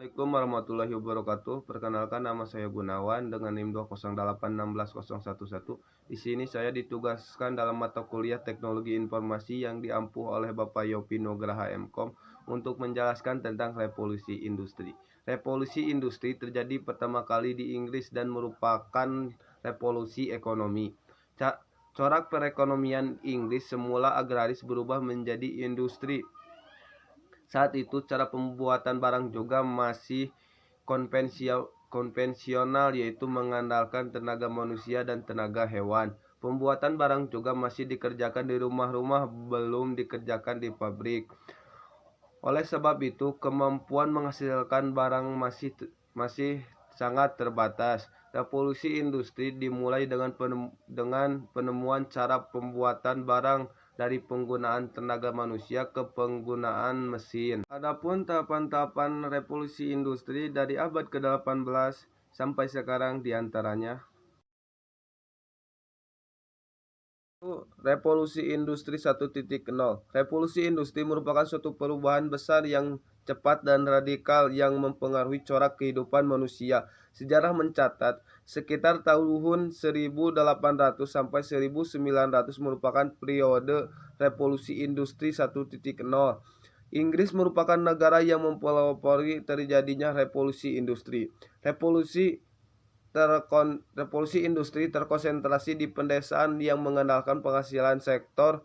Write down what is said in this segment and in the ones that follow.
Assalamualaikum warahmatullahi wabarakatuh. Perkenalkan, nama saya Gunawan dengan NIM 208160111. Di sini saya ditugaskan dalam mata kuliah Teknologi Informasi yang diampuh oleh Bapak Yopi Nugraha Mkom untuk menjelaskan tentang revolusi industri. Revolusi industri terjadi pertama kali di Inggris dan merupakan revolusi ekonomi. Corak perekonomian Inggris semula agraris berubah menjadi industri. Saat itu cara pembuatan barang juga masih konvensional, yaitu mengandalkan tenaga manusia dan tenaga hewan. Pembuatan barang juga masih dikerjakan di rumah-rumah, belum dikerjakan di pabrik. Oleh sebab itu, kemampuan menghasilkan barang masih sangat terbatas. Revolusi industri dimulai dengan penemuan cara pembuatan barang dari penggunaan tenaga manusia ke penggunaan mesin. Adapun tahapan-tahapan revolusi industri dari abad ke-18 sampai sekarang diantaranya: Revolusi Industri 1.0. Revolusi industri merupakan suatu perubahan besar yang cepat dan radikal yang mempengaruhi corak kehidupan manusia. Sejarah mencatat sekitar tahun 1800 sampai 1900 merupakan periode revolusi industri 1.0. Inggris merupakan negara yang mempelopori terjadinya revolusi industri. Revolusi industri terkonsentrasi di pedesaan yang mengandalkan penghasilan sektor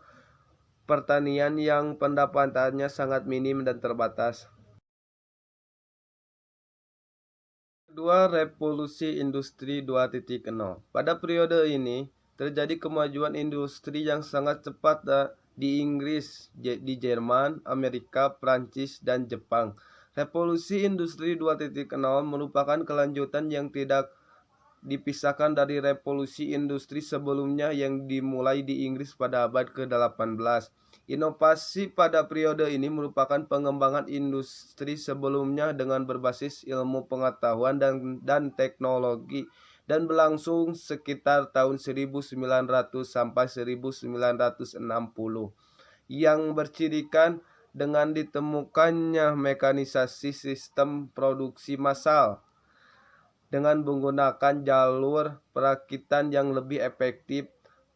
pertanian yang pendapatannya sangat minim dan terbatas. Kedua, revolusi industri 2.0. Pada periode ini, terjadi kemajuan industri yang sangat cepat di Inggris, di Jerman, Amerika, Prancis, dan Jepang. Revolusi industri 2.0 merupakan kelanjutan yang tidak dipisahkan dari revolusi industri sebelumnya yang dimulai di Inggris pada abad ke-18. Inovasi pada periode ini merupakan pengembangan industri sebelumnya dengan berbasis ilmu pengetahuan dan teknologi dan berlangsung sekitar tahun 1900 sampai 1960 yang bercirikan dengan ditemukannya mekanisasi sistem produksi massal dengan menggunakan jalur perakitan yang lebih efektif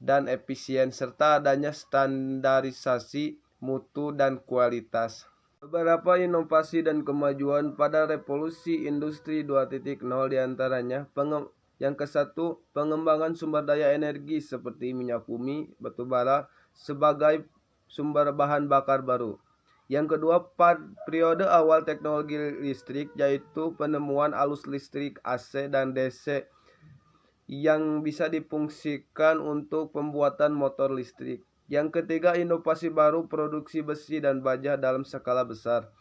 dan efisien serta adanya standarisasi mutu dan kualitas. Beberapa inovasi dan kemajuan pada revolusi industri 2.0 diantaranya yang ke-1, pengembangan sumber daya energi seperti minyak bumi, batu bara sebagai sumber bahan bakar baru. Yang kedua, periode awal teknologi listrik, yaitu penemuan arus listrik AC dan DC yang bisa difungsikan untuk pembuatan motor listrik. Yang ketiga, inovasi baru produksi besi dan baja dalam skala besar.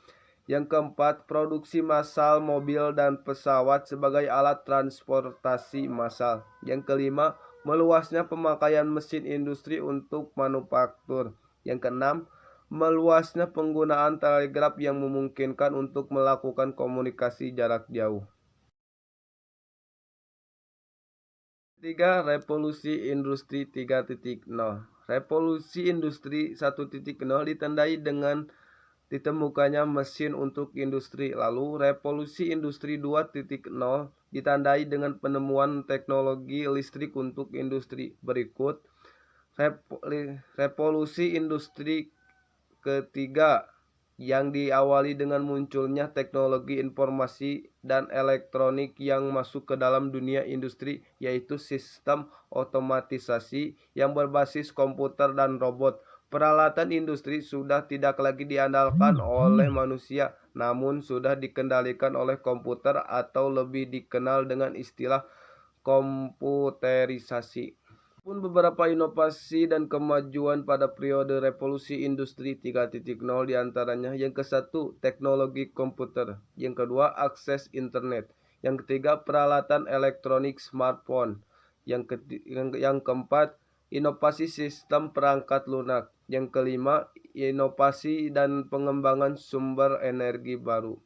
Yang keempat, produksi massal mobil dan pesawat sebagai alat transportasi massal. Yang kelima, meluasnya pemakaian mesin industri untuk manufaktur. Yang keenam, meluasnya penggunaan telegraf yang memungkinkan untuk melakukan komunikasi jarak jauh. Ketiga, revolusi industri 3.0. Revolusi industri 1.0 ditandai dengan ditemukannya mesin untuk industri. Lalu, revolusi industri 2.0 ditandai dengan penemuan teknologi listrik untuk industri. Berikut revolusi industri ketiga yang diawali dengan munculnya teknologi informasi dan elektronik yang masuk ke dalam dunia industri, yaitu sistem otomatisasi yang berbasis komputer dan robot. Peralatan industri sudah tidak lagi diandalkan oleh manusia, namun sudah dikendalikan oleh komputer atau lebih dikenal dengan istilah komputerisasi. Pun beberapa inovasi dan kemajuan pada periode revolusi industri 3.0 diantaranya: yang ke-1, teknologi komputer. Yang kedua, akses internet. Yang ketiga, peralatan elektronik smartphone. Yang keempat, inovasi sistem perangkat lunak. Yang kelima, inovasi dan pengembangan sumber energi baru.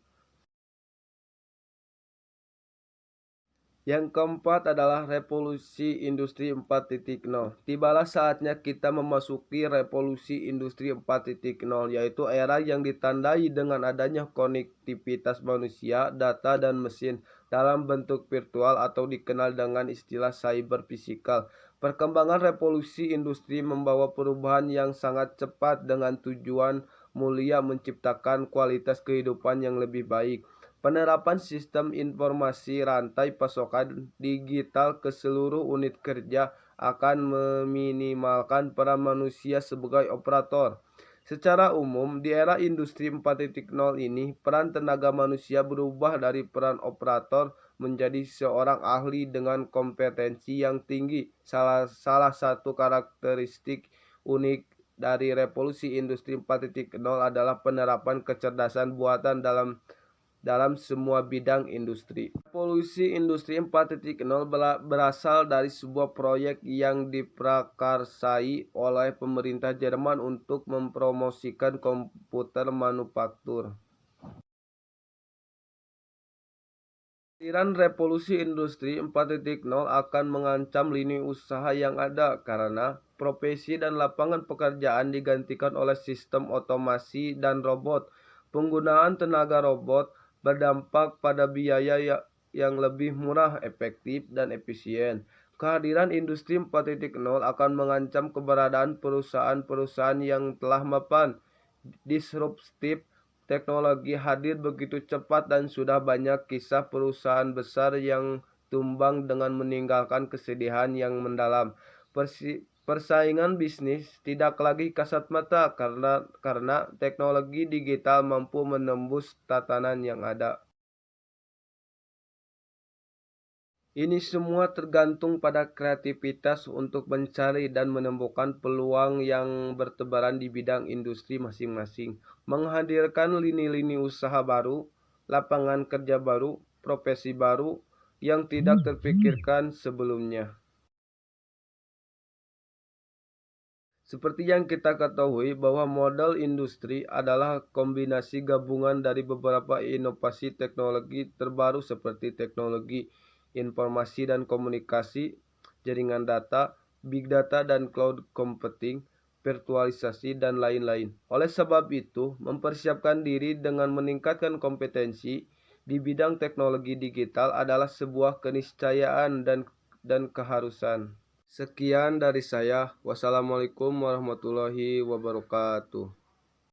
Yang keempat adalah revolusi industri 4.0. Tibalah saatnya kita memasuki revolusi industri 4.0, yaitu era yang ditandai dengan adanya konektivitas manusia, data, dan mesin dalam bentuk virtual atau dikenal dengan istilah cyber physical. Perkembangan revolusi industri membawa perubahan yang sangat cepat dengan tujuan mulia menciptakan kualitas kehidupan yang lebih baik. Penerapan sistem informasi rantai pasokan digital ke seluruh unit kerja akan meminimalkan peran manusia sebagai operator. Secara umum, di era industri 4.0 ini, peran tenaga manusia berubah dari peran operator menjadi seorang ahli dengan kompetensi yang tinggi. Salah satu karakteristik unik dari revolusi industri 4.0 adalah penerapan kecerdasan buatan dalam semua bidang industri. Revolusi industri 4.0 berasal dari sebuah proyek yang diprakarsai oleh pemerintah Jerman untuk mempromosikan komputer manufaktur. Kehadiran revolusi industri 4.0 akan mengancam lini usaha yang ada karena profesi dan lapangan pekerjaan digantikan oleh sistem otomasi dan robot. Penggunaan tenaga robot berdampak pada biaya yang lebih murah, efektif, dan efisien. Kehadiran industri 4.0 akan mengancam keberadaan perusahaan-perusahaan yang telah mapan. Disruptif teknologi hadir begitu cepat dan sudah banyak kisah perusahaan besar yang tumbang dengan meninggalkan kesedihan yang mendalam. Persaingan bisnis tidak lagi kasat mata karena teknologi digital mampu menembus tatanan yang ada. Ini semua tergantung pada kreativitas untuk mencari dan menemukan peluang yang bertebaran di bidang industri masing-masing, menghadirkan lini-lini usaha baru, lapangan kerja baru, profesi baru yang tidak terpikirkan sebelumnya. Seperti yang kita ketahui bahwa model industri adalah kombinasi gabungan dari beberapa inovasi teknologi terbaru seperti teknologi informasi dan komunikasi, jaringan data, big data dan cloud computing, virtualisasi, dan lain-lain. Oleh sebab itu, mempersiapkan diri dengan meningkatkan kompetensi di bidang teknologi digital adalah sebuah keniscayaan dan keharusan. Sekian dari saya. Wassalamualaikum warahmatullahi wabarakatuh.